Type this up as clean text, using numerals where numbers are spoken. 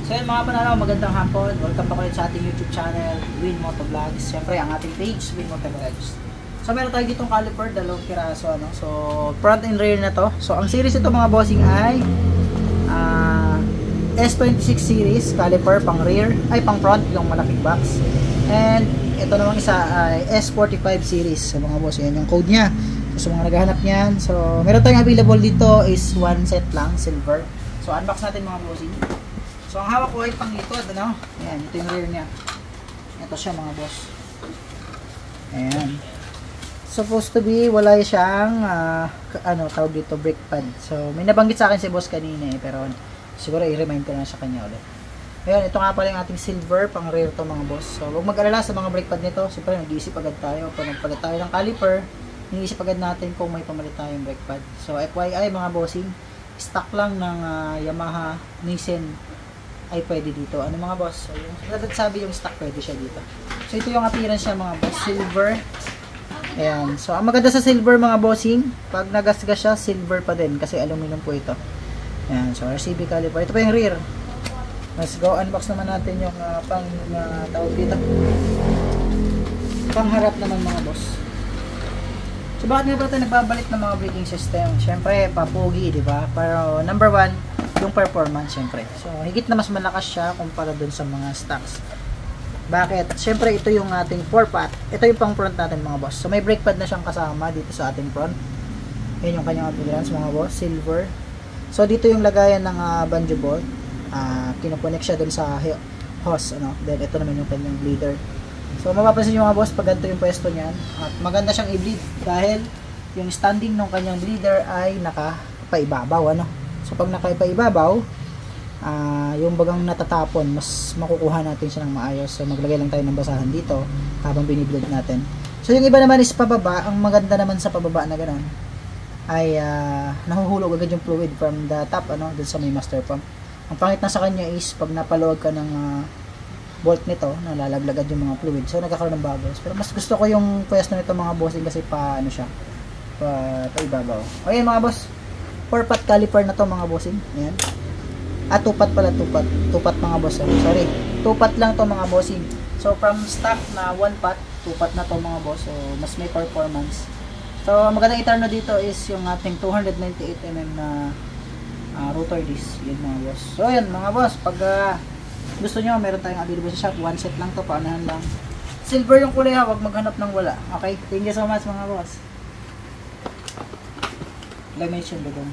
So yun mga panalo, magandang hapon. Welcome back ulit sa ating YouTube channel, Win Moto Vlogs. Siyempre ang ating page, Win Moto Vlogs. So meron tayo ditong caliper, dalawang piraso. Ano? So front and rear na to. So ang series ito mga bossing ay S26 series caliper pang rear, ay pang front, yung malaking box. And ito namang isa ay S45 series. So mga boss, yan yung code nya. So mga naghahanap niyan. So meron tayong available dito is one set lang, silver. So unbox natin mga bossing. So ang hawak ko ay pang likod, ano? Ayan, ito yung rear niya. Ito siya mga boss. Ayan. Supposed to be, wala siyang, tawag dito, brake pad. So may nabanggit sa akin si boss kanina pero siguro i-remind ko na sa kanya ulit. Ayan, ito nga pala yung ating silver, pang rear to mga boss. So huwag mag-alala sa mga brake pad nito. Siyempre, nag-iisip agad tayo. Pag nagpalit tayo ng caliper, nag-iisip agad natin kung may pamalit tayong brake pad. So FYI mga bossing, stock lang ng Yamaha, Nissan ay pwede dito. Ano mga boss? So, yung sabi yung stock pwede siya dito. So ito yung appearance niya mga boss, silver. Ayan. So ang maganda sa silver mga bossing, pag nagasgas siya, silver pa din kasi aluminum po ito. Ayan. So RCB caliper. Ito pa yung rear. Let's go. Unbox naman natin yung tawag dito. Pangharap naman mga boss. So bakit nga ba tayo nagbabalik ng mga braking system? Siyempre, papugi, di ba? Pero number one, yung performance syempre. So higit na mas malakas siya kumpara dun sa mga stocks. Bakit? Syempre ito yung ating 4-pot. Ito yung pang front natin mga boss. So may brake pad na siyang kasama dito sa ating front. Yan yung kanyang appearance mga boss, silver. So dito yung lagayan ng banjo bolt. Kinokonek siya dun sa hose, ano. Then ito naman yung kanyang bleeder. So mapapansin nyo mga boss, pag ganito yung pwesto niyan, at maganda siyang i-bleed dahil yung standing ng kanyang bleeder ay nakapaibabaw, ano. So pag nakapaibabaw, yung bagang natatapon, mas makukuha natin siya ng maayos. So maglagay lang tayo ng basahan dito habang binibleed natin. So yung iba naman is pababa. Ang maganda naman sa pababa na gano'n ay nahuhulog agad yung fluid from the top, ano, dun sa may master pump. Ang pangit na sa kanya is pag napaluwag ka ng bolt nito, nalalaglag agad yung mga fluid. So nagkakaroon ng bubbles. Pero mas gusto ko yung pwesto nito mga bossing kasi ano siya, paibabaw. O yan mga boss, 4-pot caliper na to mga bossing. Ayan. 2-pot pala, 2-pot mga boss. Sorry, 2-pot lang to mga bossing. So from stock na 1-pot, 2-pot na to mga boss. So mas may performance. So magandang i-turn dito is yung ating 298mm na rotor disc. Yan mga boss. So yan mga boss, pag gusto nyo, meron tayong available sa shop. One set lang to, paunahan lang. Silver yung kulay ha, huwag maghanap ng wala. Okay, thank you so much mga boss. Dimension ba doon?